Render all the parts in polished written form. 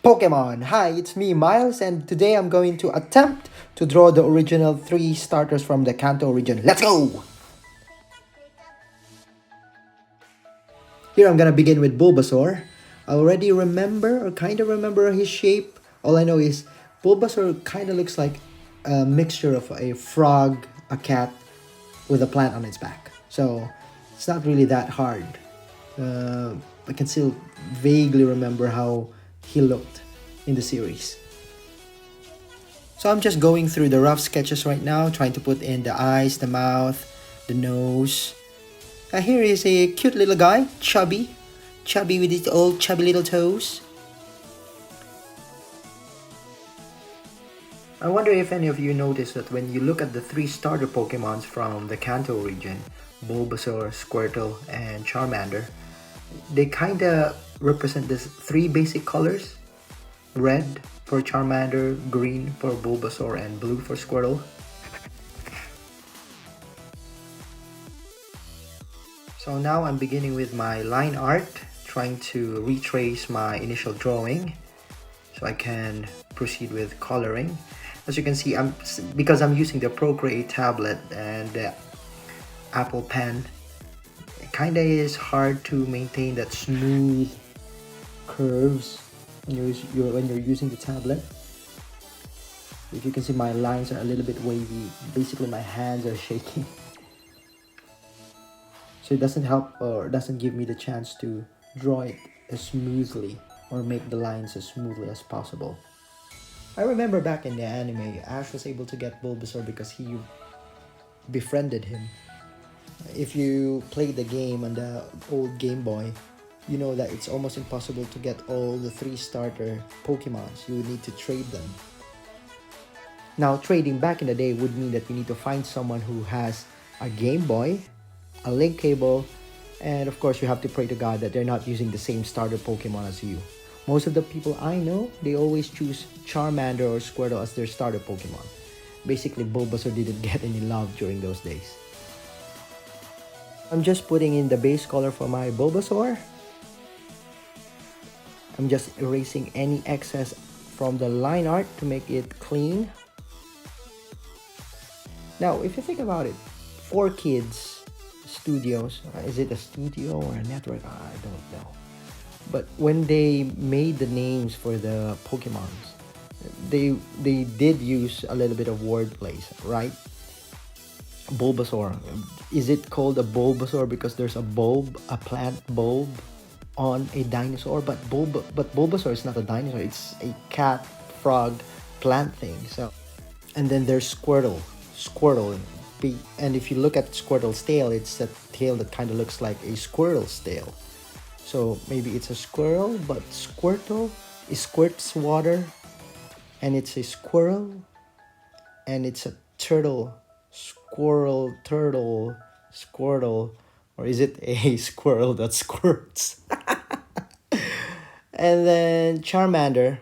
Pokemon! Hi, it's me, Miles, and today I'm going to attempt to draw the original 3 starters from the Kanto region. Let's go! Here I'm gonna begin with Bulbasaur. I already remember, or kinda remember his shape. All I know is Bulbasaur kinda looks like a mixture of a frog, a cat, with a plant on its back. So, it's not really that hard. I can still vaguely remember how he looked in the series. So I'm just going through the rough sketches right now, trying to put in the eyes, the mouth, the nose. Here is a cute little guy, chubby with his old chubby little toes. I wonder if any of you noticed that when you look at the 3 starter Pokemons from the Kanto region, Bulbasaur, Squirtle, and Charmander, they kinda represent these 3 basic colors. Red for Charmander, green for Bulbasaur, and blue for Squirtle. So now I'm beginning with my line art, trying to retrace my initial drawing so I can proceed with coloring. As you can see, because I'm using the Procreate tablet and the Apple Pen, it kinda is hard to maintain that smooth curves when you're using the tablet. If you can see, my lines are a little bit wavy. Basically, my hands are shaking. So it doesn't help or doesn't give me the chance to draw it as smoothly or make the lines as smoothly as possible. I remember back in the anime, Ash was able to get Bulbasaur because he befriended him. If you played the game on the old Game Boy, you know that it's almost impossible to get all the 3 starter Pokemons. You would need to trade them. Now, trading back in the day would mean that you need to find someone who has a Game Boy, a link cable, and of course you have to pray to God that they're not using the same starter Pokemon as you. Most of the people I know, they always choose Charmander or Squirtle as their starter Pokemon. Basically, Bulbasaur didn't get any love during those days. I'm just putting in the base color for my Bulbasaur. I'm just erasing any excess from the line art to make it clean. Now, if you think about it, 4Kids Studios, is it a studio or a network? I don't know. But when they made the names for the Pokemons, they did use a little bit of wordplay, right? Bulbasaur. Is it called a Bulbasaur because there's a bulb, a plant bulb on a dinosaur? But Bulbasaur is not a dinosaur. It's a cat, frog, plant thing. So, and then there's Squirtle. And if you look at Squirtle's tail, it's a tail that kind of looks like a squirrel's tail. So maybe it's a squirrel, but Squirtle squirts water, and it's a squirrel, and it's a turtle. Squirtle, or is it a squirrel that squirts? And then Charmander,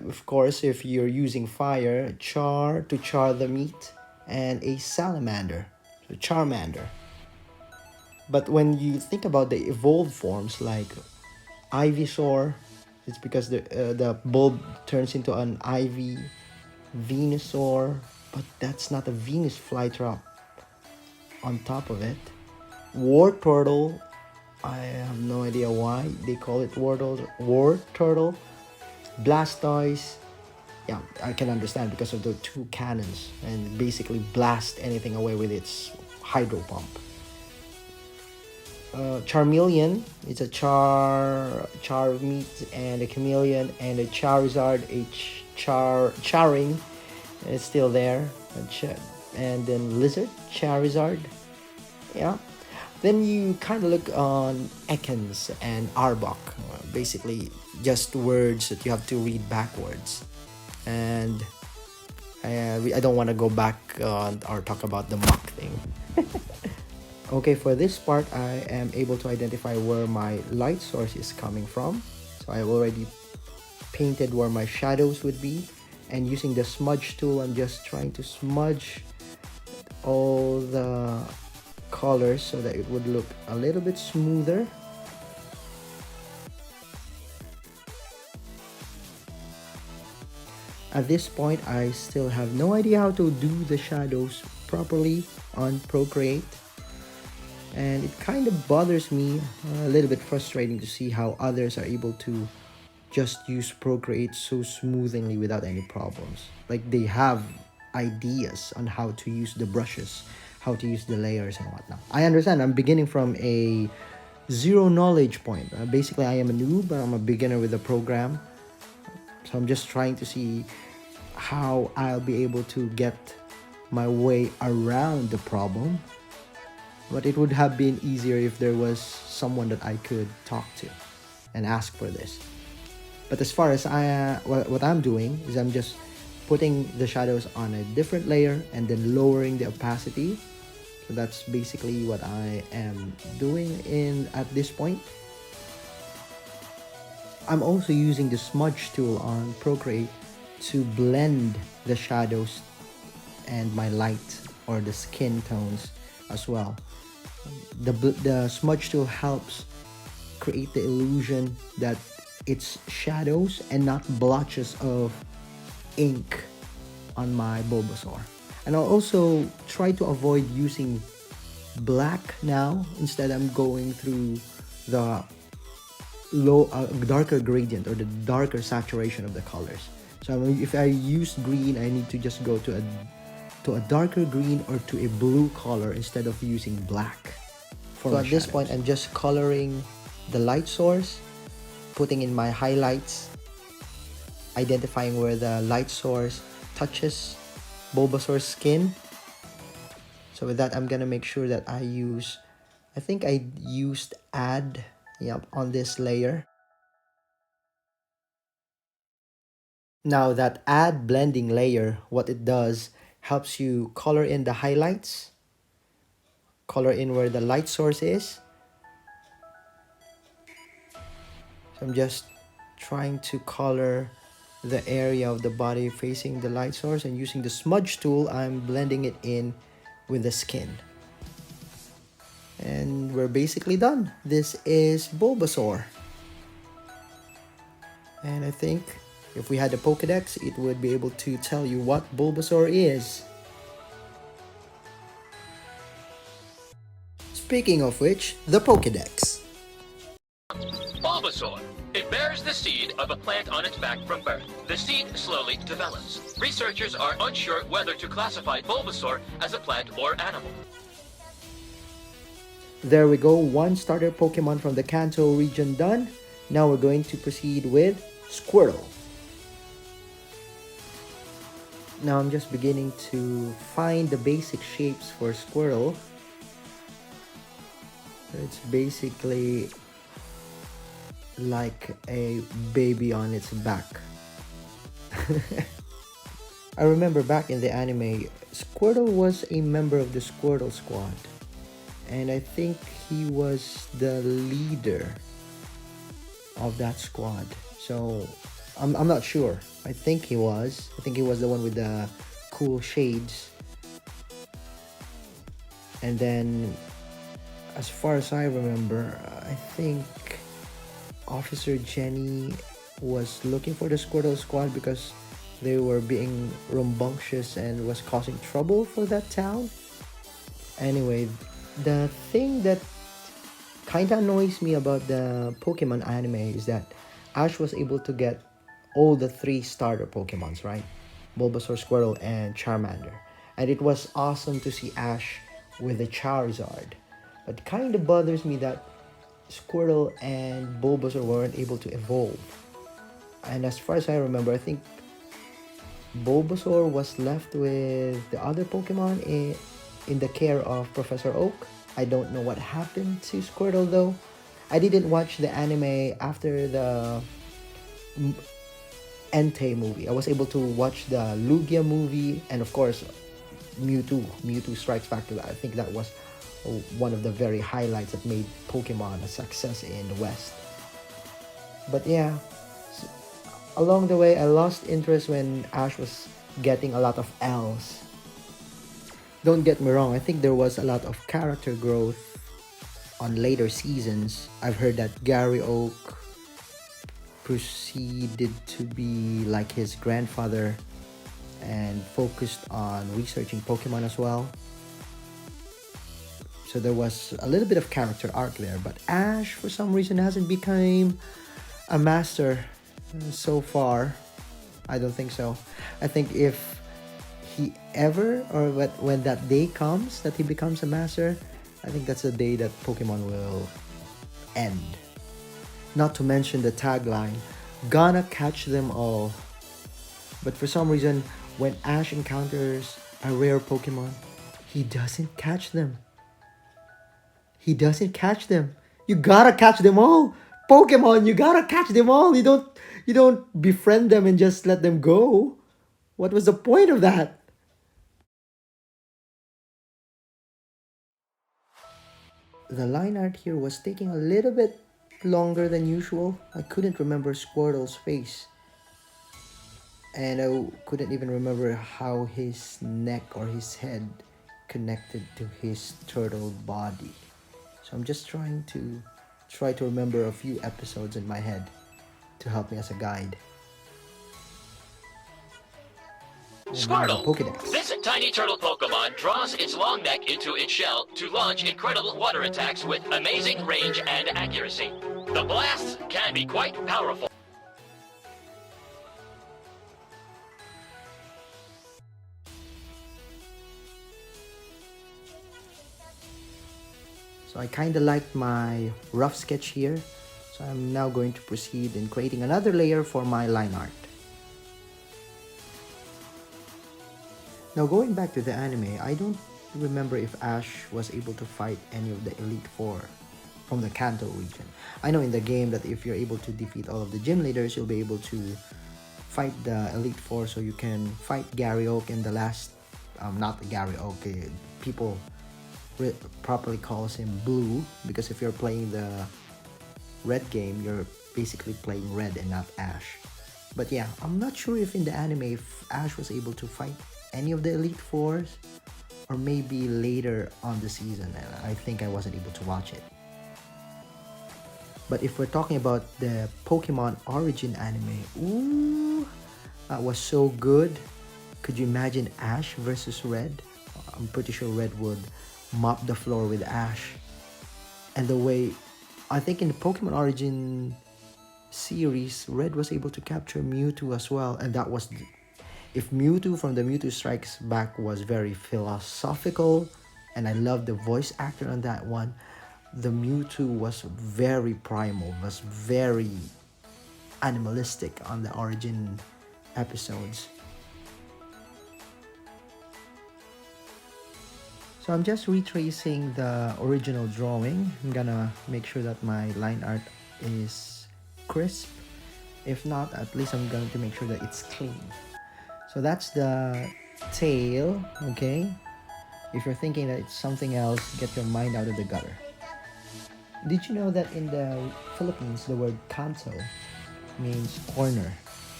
of course, if you're using fire, to char the meat, and a salamander, so Charmander. But when you think about the evolved forms like Ivysaur, it's because the bulb turns into an Ivy. Venusaur, but that's not a Venus flytrap on top of it. Wartortle, I have no idea why they call it Wartortle. Blastoise, yeah, I can understand because of the 2 cannons and basically blast anything away with its hydro pump. Charmeleon, it's a Charmeet and a Chameleon, and a Charizard, Charing, it's still there. And then Lizard, Charizard, yeah. Then you kind of look on Ekans and Arbok, basically just words that you have to read backwards. And I don't want to go back or talk about the muck thing. Okay, for this part, I am able to identify where my light source is coming from. So I've already painted where my shadows would be. And using the smudge tool, I'm just trying to smudge all the colors so that it would look a little bit smoother. At this point, I still have no idea how to do the shadows properly on Procreate. And it kind of bothers me, a little bit frustrating to see how others are able to just use Procreate so smoothly without any problems. Like they have ideas on how to use the brushes, how to use the layers and whatnot. I understand I'm beginning from a zero knowledge point. Basically, I am a noob. I'm a beginner with the program. So I'm just trying to see how I'll be able to get my way around the problem. But it would have been easier if there was someone that I could talk to and ask for this. But as far as what I'm doing is I'm just putting the shadows on a different layer and then lowering the opacity. So that's basically what I am doing at this point. I'm also using the smudge tool on Procreate to blend the shadows and my light or the skin tones as well. The smudge tool helps create the illusion that it's shadows and not blotches of ink on my Bulbasaur. And I'll also try to avoid using black now. Instead, I'm going through the darker gradient or the darker saturation of the colors. So if I use green, I need to just go to a darker green or to a blue color instead of using black. So at this point, I'm just coloring the light source, putting in my highlights, identifying where the light source touches Bulbasaur's skin. So with that, I'm gonna make sure that I think I used add, on this layer. Now that add blending layer, what it does, helps you color in the highlights, color in where the light source is. So I'm just trying to color the area of the body facing the light source, and using the smudge tool, I'm blending it in with the skin. And we're basically done. This is Bulbasaur. And I think if we had the Pokédex, it would be able to tell you what Bulbasaur is. Speaking of which, the Pokédex. Bulbasaur. It bears the seed of a plant on its back from birth. The seed slowly develops. Researchers are unsure whether to classify Bulbasaur as a plant or animal. There we go, one starter Pokemon from the Kanto region done. Now we're going to proceed with Squirtle. Now I'm just beginning to find the basic shapes for Squirtle. It's basically like a baby on its back. I remember back in the anime, Squirtle was a member of the Squirtle Squad. And I think he was the leader of that squad. So I'm not sure. I think he was. I think he was the one with the cool shades. And then, as far as I remember, I think Officer Jenny was looking for the Squirtle Squad because they were being rambunctious and was causing trouble for that town. Anyway, the thing that kind of annoys me about the Pokemon anime is that Ash was able to get all the 3 starter Pokemons, right? Bulbasaur, Squirtle, and Charmander. And it was awesome to see Ash with the Charizard. But kind of bothers me that Squirtle and Bulbasaur weren't able to evolve. And as far as I remember, I think Bulbasaur was left with the other Pokemon in the care of Professor Oak. I don't know what happened to Squirtle though. I didn't watch the anime after the Entei movie. I was able to watch the Lugia movie and of course Mewtwo Strikes Back. I think that was one of the very highlights that made Pokemon a success in the West. But yeah, along the way I lost interest when Ash was getting a lot of L's. Don't get me wrong, I think there was a lot of character growth on later seasons. I've heard that Gary Oak proceeded to be like his grandfather and focused on researching Pokemon as well. So there was a little bit of character arc there, but Ash for some reason hasn't become a master so far. I don't think so. I think if he ever, or when that day comes that he becomes a master, I think that's the day that Pokemon will end. Not to mention the tagline, "Gonna catch them all." But for some reason, when Ash encounters a rare Pokemon, he doesn't catch them. He doesn't catch them. You gotta catch them all. Pokemon, you gotta catch them all. You don't befriend them and just let them go. What was the point of that? The line art here was taking a little bit longer than usual. I couldn't remember Squirtle's face. And I couldn't even remember how his neck or his head connected to his turtle body. So I'm just trying to remember a few episodes in my head to help me as a guide. Squirtle! Pokédex. This tiny turtle Pokemon draws its long neck into its shell to launch incredible water attacks with amazing range and accuracy. The blasts can be quite powerful. So I kind of liked my rough sketch here. So I'm now going to proceed in creating another layer for my line art. Now going back to the anime, I don't remember if Ash was able to fight any of the Elite Four from the Kanto region. I know in the game that if you're able to defeat all of the gym leaders, you'll be able to fight the Elite Four, so you can fight Gary Oak and the last, not Gary Oak, people properly calls him Blue, because if you're playing the red game, you're basically playing red and not Ash. But yeah, I'm not sure if in the anime if Ash was able to fight any of the Elite Fours, or maybe later on the season. I think I wasn't able to watch it. But if we're talking about the Pokemon Origin anime, ooh, that was so good. Could you imagine Ash versus Red? I'm pretty sure Red would mop the floor with Ash. And the way, I think in the Pokemon Origin series, Red was able to capture Mewtwo as well. And that was, if Mewtwo from the Mewtwo Strikes Back was very philosophical, and I love the voice actor on that one, the Mewtwo was very primal, was very animalistic on the Origin episodes. So I'm just retracing the original drawing. I'm gonna make sure that my line art is crisp. If not, at least I'm going to make sure that it's clean. So that's the tail, okay? If you're thinking that it's something else, get your mind out of the gutter. Did you know that in the Philippines, the word Kanto means corner?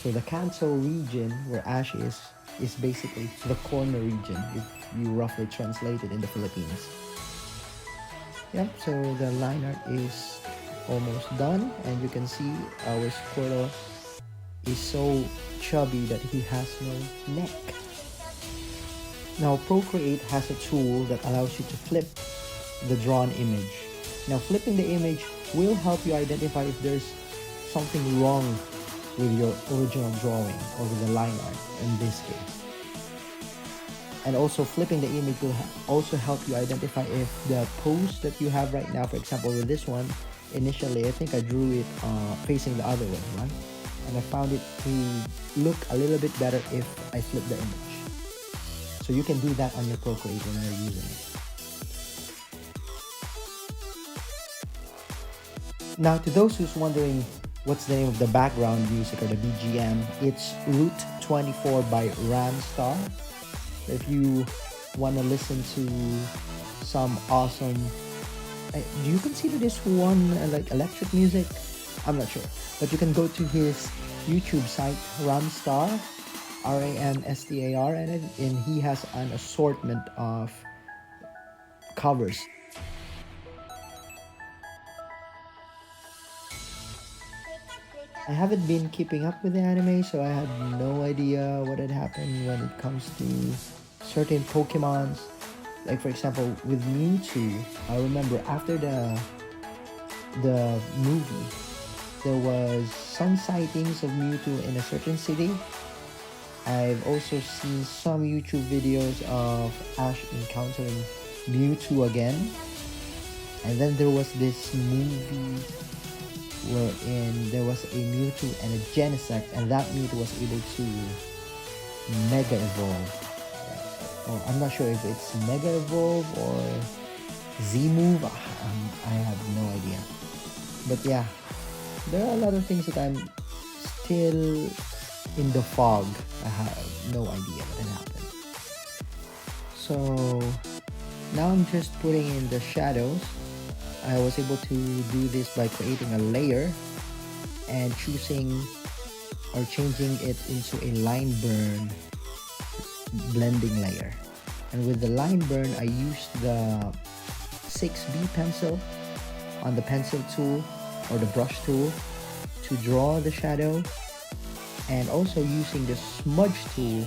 So the Kanto region where Ash is basically the corner region, if you roughly translate it in the Philippines. Yep, so the line art is almost done, and you can see our Squirtle is so chubby that he has no neck. Now Procreate has a tool that allows you to flip the drawn image. Now flipping the image will help you identify if there's something wrong with your original drawing or with the line art in this case. And also flipping the image will also help you identify if the pose that you have right now, for example with this one, initially I think I drew it facing the other way, right? And I found it to look a little bit better if I flip the image. So you can do that on your Procreate when you're using it. Now, to those who's wondering what's the name of the background music or the BGM, it's Route 24 by Ramstar. So if you want to listen to some awesome, do you consider this one like electric music? I'm not sure, but you can go to his YouTube site, Ramstar, Ramstar, and he has an assortment of covers. I haven't been keeping up with the anime, so I had no idea what had happened when it comes to certain Pokemons. Like for example, with Mewtwo, I remember after the movie, there was some sightings of Mewtwo in a certain city. I've also seen some YouTube videos of Ash encountering Mewtwo again. And then there was this movie wherein there was a Mewtwo and a Genesect, and that Mewtwo was able to Mega Evolve. Or I'm not sure if it's Mega Evolve or Z Move. I have no idea. But yeah, there are a lot of things that I'm still in the fog. I have no idea what had happened. So now I'm just putting in the shadows. I was able to do this by creating a layer and choosing or changing it into a line burn blending layer. And with the line burn, I used the 6B pencil on the pencil tool or the brush tool to draw the shadow, and also using the smudge tool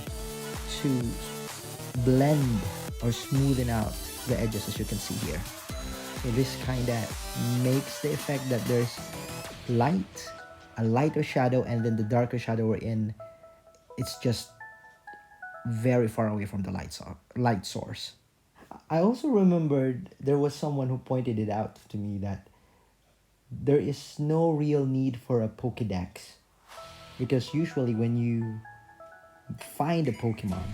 to blend or smoothen out the edges, as you can see here. So this kind of makes the effect that there's light, a lighter shadow, and then the darker shadow we're in, it's just very far away from the light source. I also remembered there was someone who pointed it out to me that there is no real need for a Pokédex, because usually when you find a Pokemon,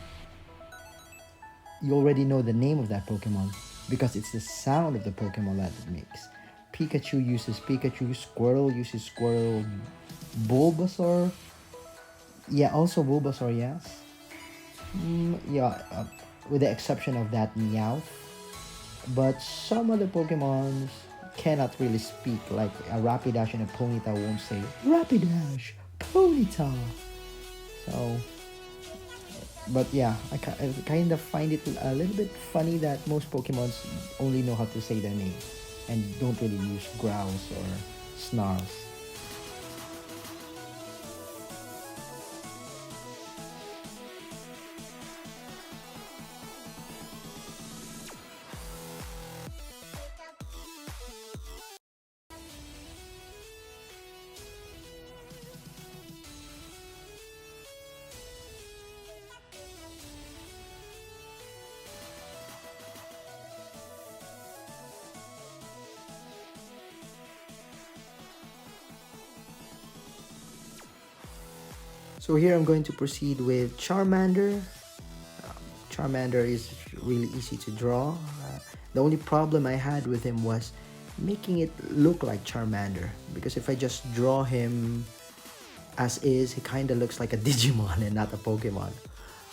you already know the name of that Pokemon because it's the sound of the Pokemon that it makes. Pikachu uses Pikachu, Squirtle uses Squirtle, Bulbasaur, yeah, also Bulbasaur, yes. With the exception of that Meowth. But some other Pokemons cannot really speak, like a Rapidash and a Ponyta won't say Rapidash, Ponyta. So, but yeah, I kind of find it a little bit funny that most Pokemons only know how to say their name and don't really use growls or snarls. So here I'm going to proceed with Charmander. Charmander is really easy to draw. The only problem I had with him was making it look like Charmander, because if I just draw him as is, he kind of looks like a Digimon and not a Pokemon.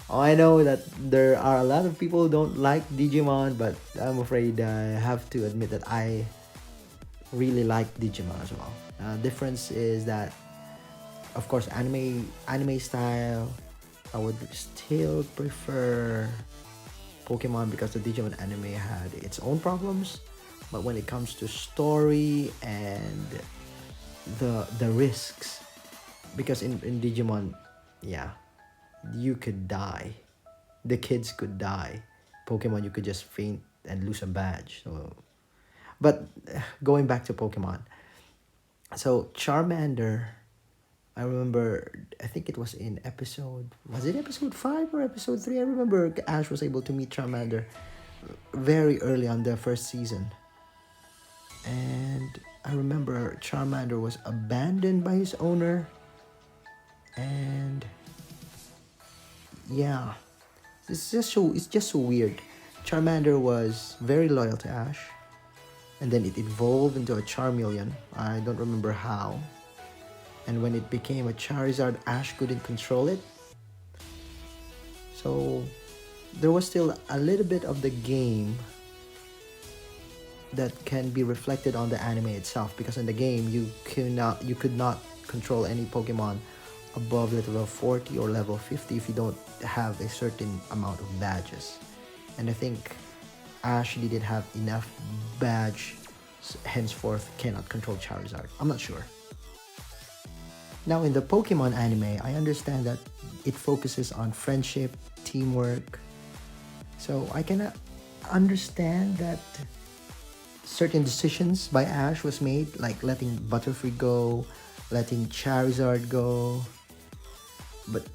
Oh, I know that there are a lot of people who don't like Digimon, but I'm afraid I have to admit that I really like Digimon as well. Difference is that, of course, anime style, I would still prefer Pokemon because the Digimon anime had its own problems. But when it comes to story and the risks, because in Digimon, yeah, you could die. The kids could die. Pokemon, you could just faint and lose a badge. So, but going back to Pokemon, so Charmander, I remember, I think it was in was it episode 5 or episode 3? I remember Ash was able to meet Charmander very early on the first season. And I remember Charmander was abandoned by his owner. And yeah, it's just so weird. Charmander was very loyal to Ash. And then it evolved into a Charmeleon. I don't remember how. And when it became a Charizard, Ash couldn't control it. So there was still a little bit of the game that can be reflected on the anime itself, because in the game you could not control any Pokemon above level 40 or level 50 if you don't have a certain amount of badges. And I think Ash didn't have enough badge, henceforth cannot control Charizard. I'm not sure. Now in the Pokemon anime, I understand that it focuses on friendship, teamwork. So I can understand that certain decisions by Ash was made, like letting Butterfree go, letting Charizard go. But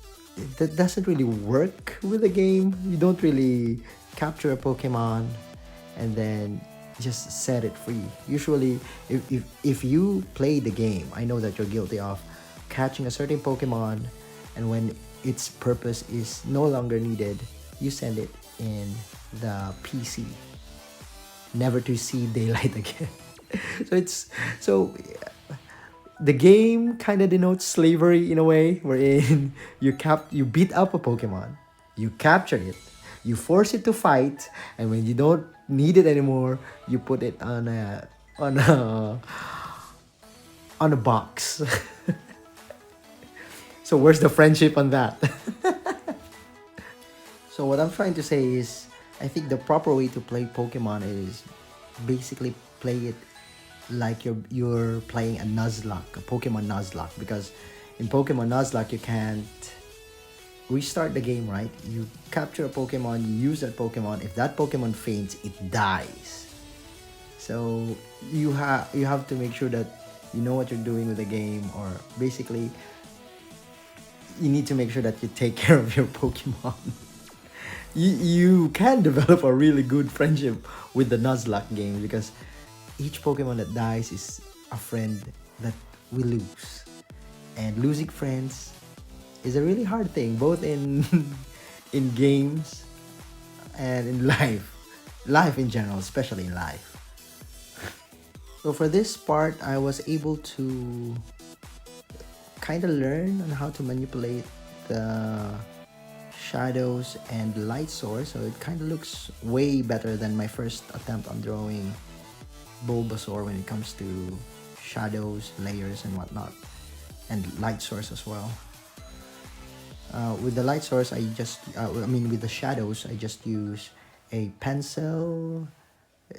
that doesn't really work with the game. You don't really capture a Pokemon and then just set it free. Usually, if you play the game, I know that you're guilty of catching a certain Pokemon, and when its purpose is no longer needed, you send it in the PC, never to see daylight again. So the game kind of denotes slavery in a way, wherein you beat up a Pokemon, you capture it, you force it to fight, and when you don't need it anymore, you put it on a on a box. So where's the friendship on that? So what I'm trying to say is, I think the proper way to play Pokemon is basically play it like you're playing a Nuzlocke, a Pokemon Nuzlocke, because in Pokemon Nuzlocke you can't restart the game, right? You capture a Pokemon, you use that Pokemon. If that Pokemon faints, it dies. So you have to make sure that you know what you're doing with the game, or basically you need to make sure that you take care of your Pokemon. You can develop a really good friendship with the Nuzlocke game, because each Pokemon that dies is a friend that we lose. And losing friends is a really hard thing, both in in games and in life. Life in general, especially in life. So for this part, I was able to kind of learn on how to manipulate the shadows and light source, so it kind of looks way better than my first attempt on drawing Bulbasaur when it comes to shadows, layers, and whatnot, and light source as well. With the light source, with the shadows, I just use a pencil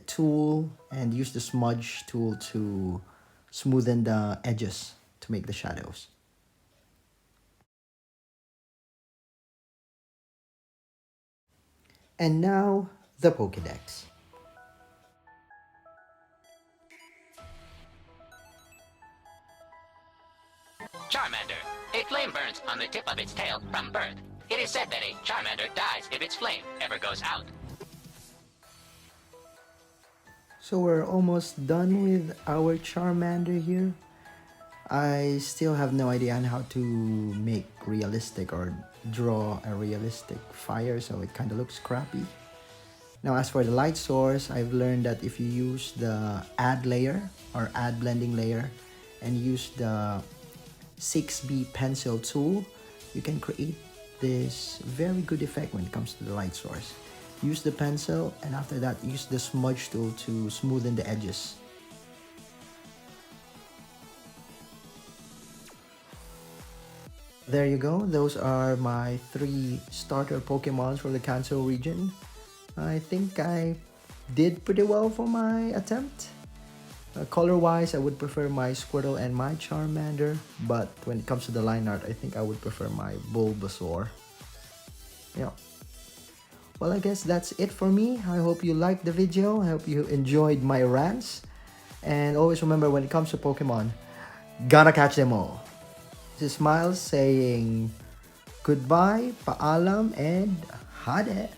tool and use the smudge tool to smoothen the edges to make the shadows. And now, the Pokédex. Charmander. A flame burns on the tip of its tail from birth. It is said that a Charmander dies if its flame ever goes out. So we're almost done with our Charmander here. I still have no idea on how to make realistic or draw a realistic fire, so it kind of looks crappy. Now as for the light source, I've learned that if you use the add layer or add blending layer and use the 6B pencil tool, you can create this very good effect when it comes to the light source. Use the pencil, and after that use the smudge tool to smoothen the edges. There you go, those are my 3 starter Pokemons for the Kanto region. I think I did pretty well for my attempt. Color-wise, I would prefer my Squirtle and my Charmander, but when it comes to the line art, I think I would prefer my Bulbasaur. Yeah. Well, I guess that's it for me. I hope you liked the video. I hope you enjoyed my rants. And always remember, when it comes to Pokemon, gotta catch them all. This is Miles saying goodbye, paalam, and hade.